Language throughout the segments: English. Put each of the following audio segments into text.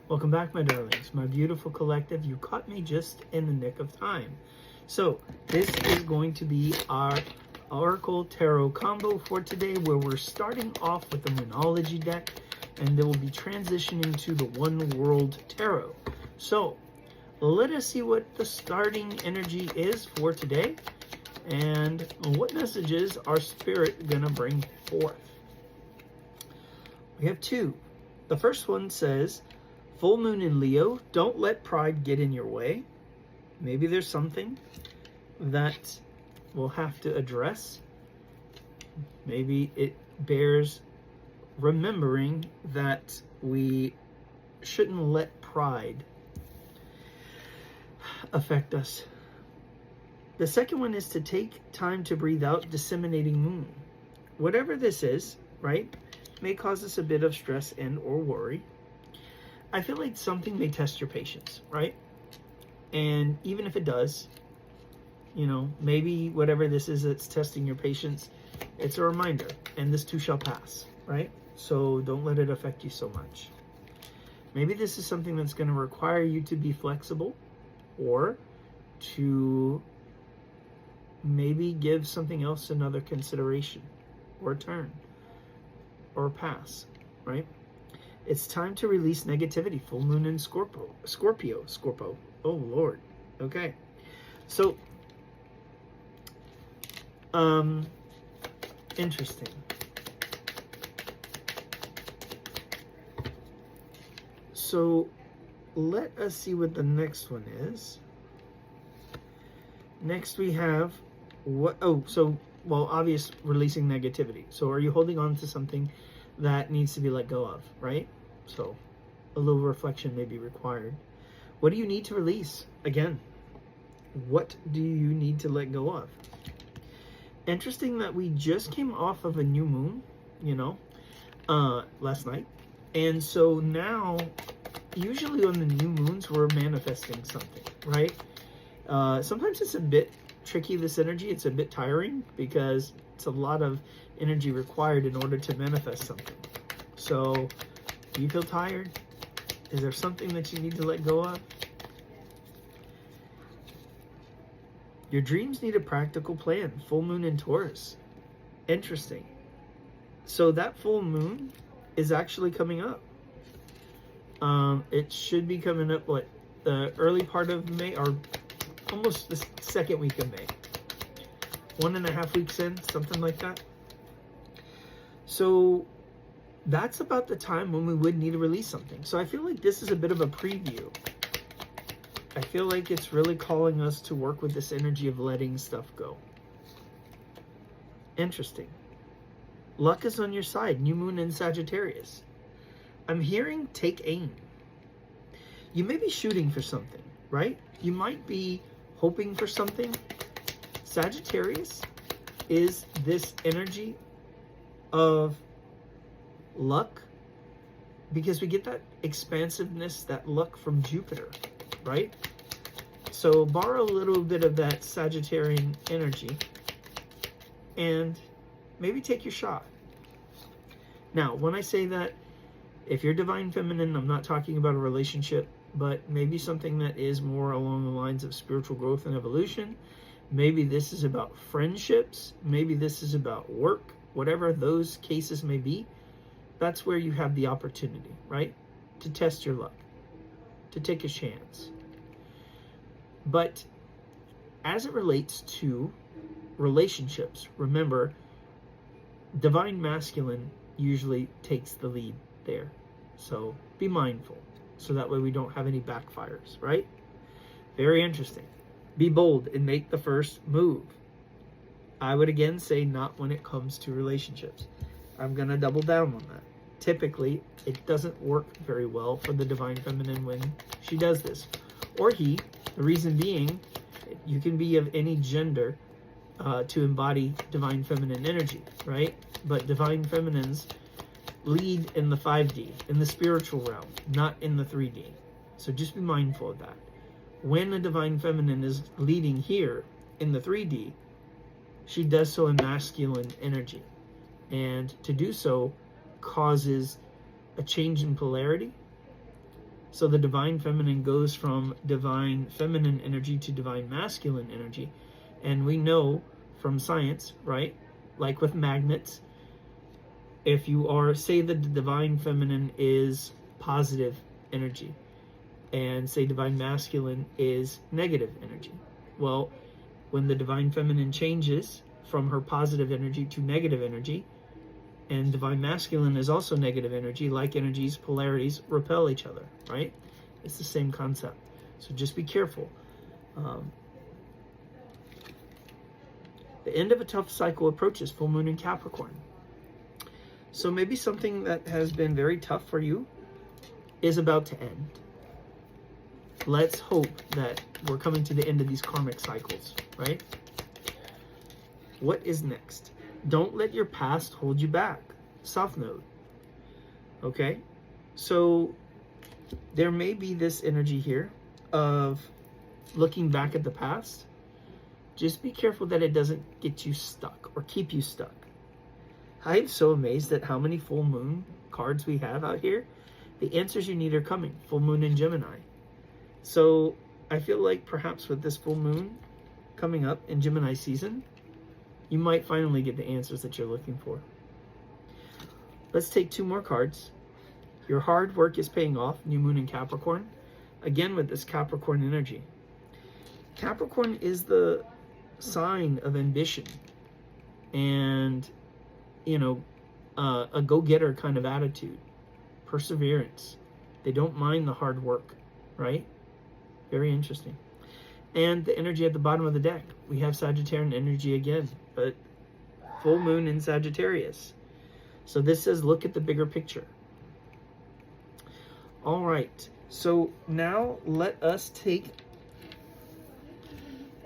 Welcome back, my darlings, my beautiful collective. You caught me just in the nick of time. So this is going to be our Oracle Tarot combo for today, where we're starting off with the Moonology deck, and then we'll be transitioning to the One World Tarot. So let us see what the starting energy is for today, and what messages our spirit gonna bring forth. We have two. The first one says, full moon in Leo, don't let pride get in your way. Maybe there's something that we'll have to address. Maybe it bears remembering that we shouldn't let pride affect us. The second one is to take time to breathe out, disseminating moon. Whatever this is, right, may cause us a bit of stress and or worry. I feel like something may test your patience, right? And even if it does, you know, maybe whatever this is that's testing your patience, it's a reminder, and this too shall pass, right? So don't let it affect you so much. Maybe this is something that's going to require you to be flexible, or to maybe give something else another consideration, or turn, or pass, right? It's time to release negativity. Full moon in Scorpio. Oh, Lord. Okay. So, interesting. So, let us see what the next one is. Next we have what? Oh, so, well, obvious, releasing negativity. So, are you holding on to something that needs to be let go of, right? So a little reflection may be required. What do you need to release? Again, what do you need to let go of? Interesting that we just came off of a new moon, you know, last night. And so now, usually on the new moons, we're manifesting something, right? Sometimes it's a bit tricky, this energy. It's a bit tiring because it's a lot of energy required in order to manifest something. So, do you feel tired? Is there something that you need to let go of? Your dreams need a practical plan. Full moon in Taurus. Interesting. So that full moon is actually coming up. It should be coming up, what, the early part of May, or almost the second week of May. 1.5 weeks in, something like that. So that's about the time when we would need to release something. So I feel like this is a bit of a preview. I feel like it's really calling us to work with this energy of letting stuff go. Interesting. Luck is on your side. New moon in Sagittarius. I'm hearing take aim. You may be shooting for something, right? You might be hoping for something. Sagittarius is this energy of luck, because we get that expansiveness, that luck from Jupiter, right? So borrow a little bit of that Sagittarian energy and maybe take your shot. Now, when I say that, if you're Divine Feminine, I'm not talking about a relationship, but maybe something that is more along the lines of spiritual growth and evolution. Maybe this is about friendships. Maybe this is about work. Whatever those cases may be, that's where you have the opportunity, right? To test your luck, to take a chance. But as it relates to relationships, remember, Divine Masculine usually takes the lead there. So be mindful, so that way we don't have any backfires, right? Very interesting. Be bold and make the first move. I would again say not when it comes to relationships. I'm going to double down on that. Typically, it doesn't work very well for the Divine Feminine when she does this. Or he. The reason being, you can be of any gender to embody Divine Feminine energy, right? But Divine Feminines lead in the 5D, in the spiritual realm, not in the 3D. So just be mindful of that. When a Divine Feminine is leading here in the 3D, she does so in masculine energy. And to do so causes a change in polarity, So the divine feminine goes from divine feminine energy to divine masculine energy. And we know from science, right? Like with magnets, if you are, say that the divine feminine is positive energy, and say divine masculine is negative energy. Well, when the divine feminine changes from her positive energy to negative energy, and divine masculine is also negative energy, like energies, polarities repel each other, right? It's the same concept. So just be careful. The end of a tough cycle approaches, full moon in Capricorn. So maybe something that has been very tough for you is about to end. Let's hope that we're coming to the end of these karmic cycles, right? What is next? Don't let your past hold you back. South Node. Okay? So there may be this energy here of looking back at the past. Just be careful that it doesn't get you stuck or keep you stuck. I'm so amazed at how many full moon cards we have out here. The answers you need are coming. Full moon in Gemini. So I feel like perhaps with this full moon coming up in Gemini season, you might finally get the answers that you're looking for. Let's take 2 more cards. Your hard work is paying off. New moon in Capricorn. Again with this Capricorn energy. Capricorn is the sign of ambition and, you know, a go-getter kind of attitude. Perseverance. They don't mind the hard work, right? Very interesting. And the energy at the bottom of the deck. We have Sagittarian energy again, but full moon in Sagittarius. So this says look at the bigger picture. All right. So now let us take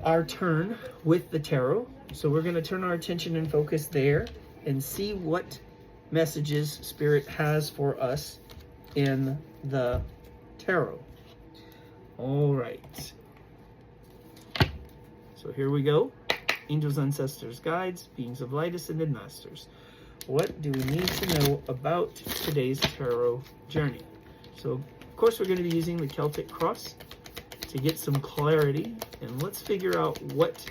our turn with the tarot. So we're going to turn our attention and focus there and see what messages Spirit has for us in the tarot. All right. So here we go. Angels, ancestors, guides, beings of light, ascended masters. What do we need to know about today's tarot journey? So, of course, we're going to be using the Celtic cross to get some clarity. And let's figure out what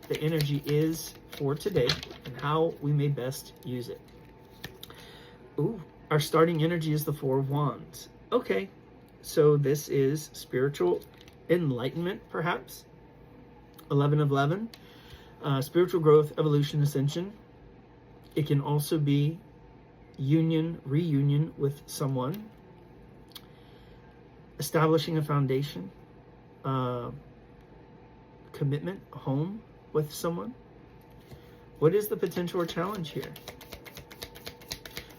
the energy is for today and how we may best use it. Ooh, our starting energy is the Four of Wands. Okay, so this is spiritual enlightenment, perhaps. 11 of 11. Spiritual growth, evolution, ascension. It can also be union, reunion with someone. Establishing a foundation. Commitment, home with someone. What is the potential or challenge here?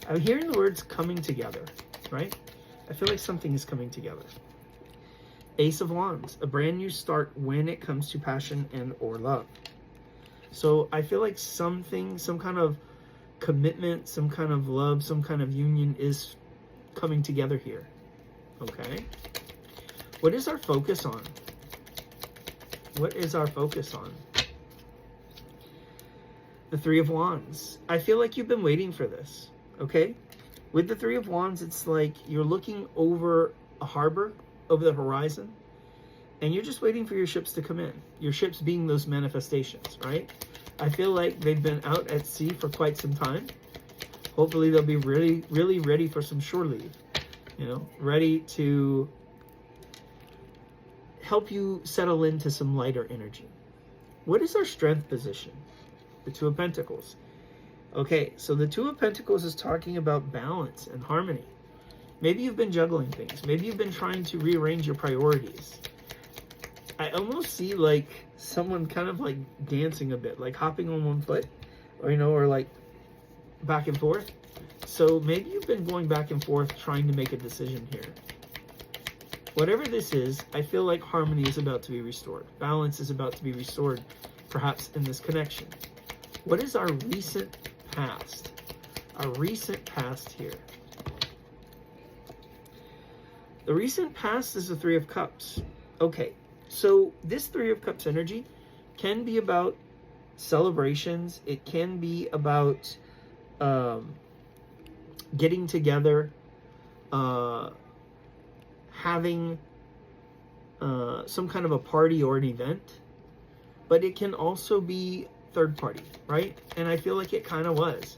I'm hearing the words coming together, right? I feel like something is coming together. Ace of Wands, a brand new start when it comes to passion and or love. So I feel like something, some kind of commitment, some kind of love, some kind of union is coming together here. Okay. What is our focus on? What is our focus on? The Three of Wands. I feel like you've been waiting for this. Okay. With the Three of Wands, it's like you're looking over a harbor, over the horizon, and you're just waiting for your ships to come in. Your ships being those manifestations, right? I feel like they've been out at sea for quite some time. Hopefully they'll be really, really ready for some shore leave. You know, ready to help you settle into some lighter energy. What is our strength position? The Two of Pentacles. Okay, so the Two of Pentacles is talking about balance and harmony. Maybe you've been juggling things. Maybe you've been trying to rearrange your priorities. I almost see like someone kind of like dancing a bit, like hopping on one foot, or, you know, or like back and forth. So maybe you've been going back and forth trying to make a decision here. Whatever this is, I feel like harmony is about to be restored. Balance is about to be restored, perhaps in this connection. What is our recent past? Our recent past here. The recent past is the Three of Cups. Okay, so this Three of Cups energy can be about celebrations. It can be about getting together, having some kind of a party or an event, but it can also be third party, right? And I feel like it kind of was.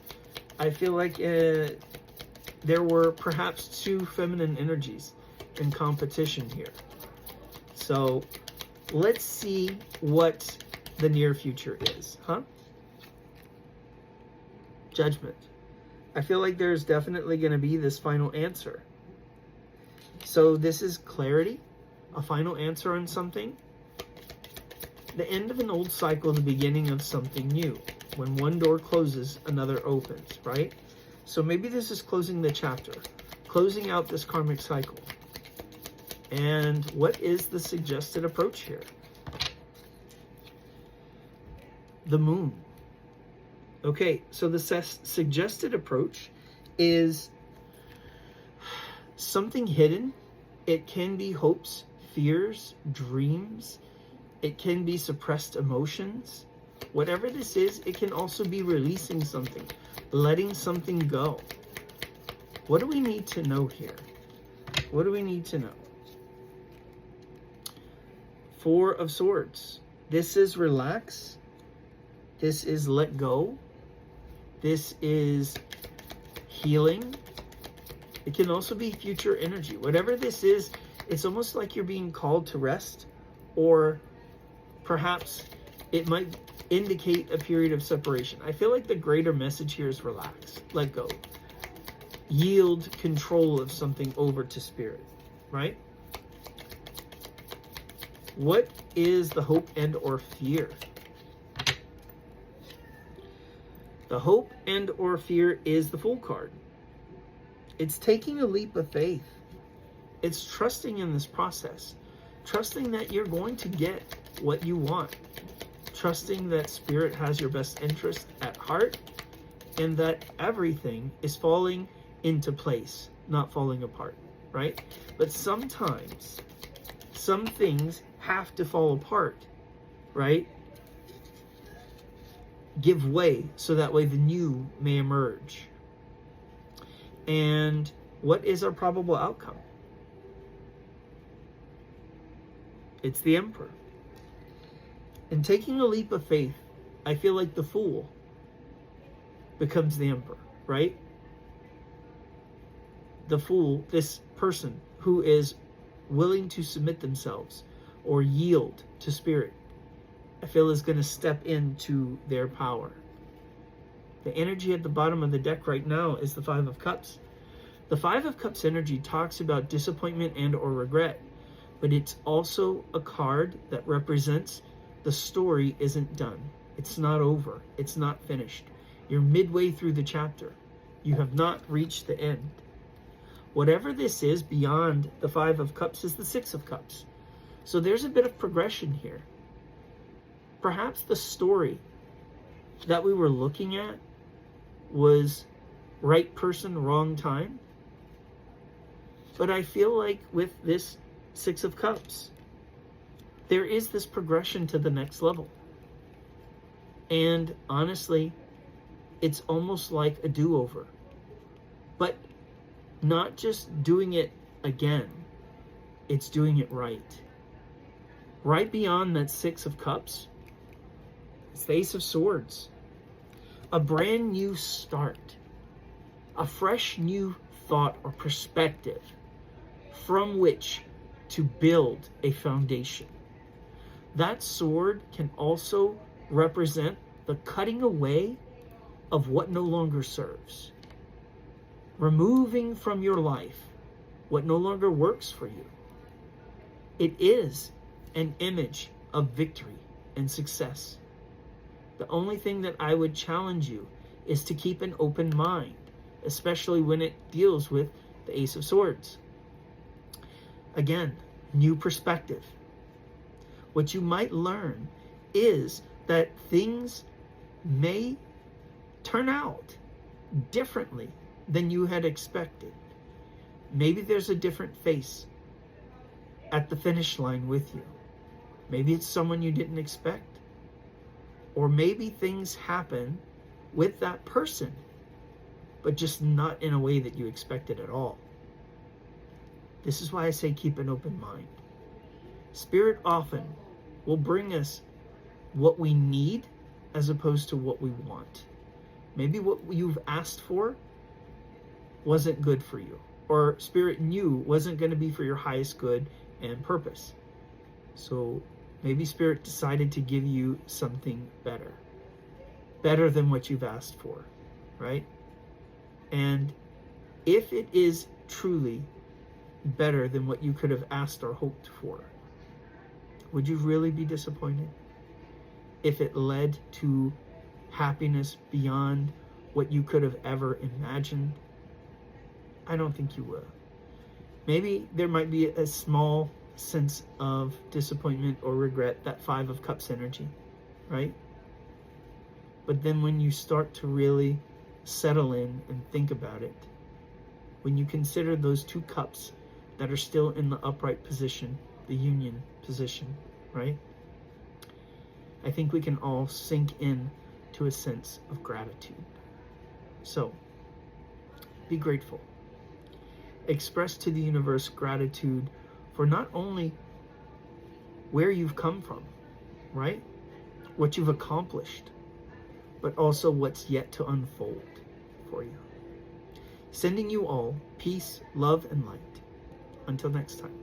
I feel like there were perhaps two feminine energies in competition here. So let's see what the near future is, huh? Judgment. I feel like there's definitely going to be this final answer. So this is clarity, a final answer on something. The end of an old cycle, the beginning of something new. When one door closes, another opens, right? So maybe this is closing the chapter, closing out this karmic cycle. And what is the suggested approach here? The moon. Okay, so the suggested approach is something hidden. It can be hopes, fears, dreams. It can be suppressed emotions. Whatever this is, it can also be releasing something, letting something go. What do we need to know here? What do we need to know? Four of Swords. This is relax. This is let go. This is healing. It can also be future energy. Whatever this is, it's almost like you're being called to rest, or perhaps it might indicate a period of separation. I feel like the greater message here is relax, let go, yield control of something over to spirit, right? What is the hope and or fear? The hope and or fear is the Fool card. It's taking a leap of faith. It's trusting in this process. Trusting that you're going to get what you want. Trusting that spirit has your best interest at heart, and that everything is falling into place, not falling apart, right? But sometimes some things have to fall apart, right? Give way so that way the new may emerge. And what is our probable outcome? It's the Emperor. In taking a leap of faith, I feel like the Fool becomes the Emperor, right? The Fool, this person who is willing to submit themselves or yield to spirit, I feel is going to step into their power. The energy at the bottom of the deck right now is the Five of Cups. The Five of Cups energy talks about disappointment and or regret, but it's also a card that represents the story isn't done. It's not over. It's not finished. You're midway through the chapter. You have not reached the end. Whatever this is beyond the Five of Cups is the Six of Cups. So there's a bit of progression here. Perhaps the story that we were looking at was right person, wrong time. But I feel like with this Six of Cups, there is this progression to the next level. And honestly, it's almost like a do-over. But not just doing it again, it's doing it right. Right beyond that Six of Cups, it's the Ace of Swords. A brand new start. A fresh new thought or perspective from which to build a foundation. That sword can also represent the cutting away of what no longer serves. Removing from your life what no longer works for you. It is an image of victory and success. The only thing that I would challenge you is to keep an open mind, especially when it deals with the Ace of Swords. Again, new perspective. What you might learn is that things may turn out differently than you had expected. Maybe there's a different face at the finish line with you. Maybe it's someone you didn't expect. Or maybe things happen with that person, but just not in a way that you expected at all. This is why I say keep an open mind. Spirit often will bring us what we need as opposed to what we want. Maybe what you've asked for wasn't good for you, or Spirit knew wasn't going to be for your highest good and purpose. So maybe Spirit decided to give you something better than what you've asked for, right? And if it is truly better than what you could have asked or hoped for, would you really be disappointed? If it led to happiness beyond what you could have ever imagined, I don't think you will. Maybe there might be a small sense of disappointment or regret, that Five of Cups energy, right? But then when you start to really settle in and think about it, when you consider those two cups that are still in the upright position, the union position, right? I think we can all sink in to a sense of gratitude. So, be grateful. Express to the universe gratitude for not only where you've come from, right? What you've accomplished, but also what's yet to unfold for you. Sending you all peace, love, and light. Until next time.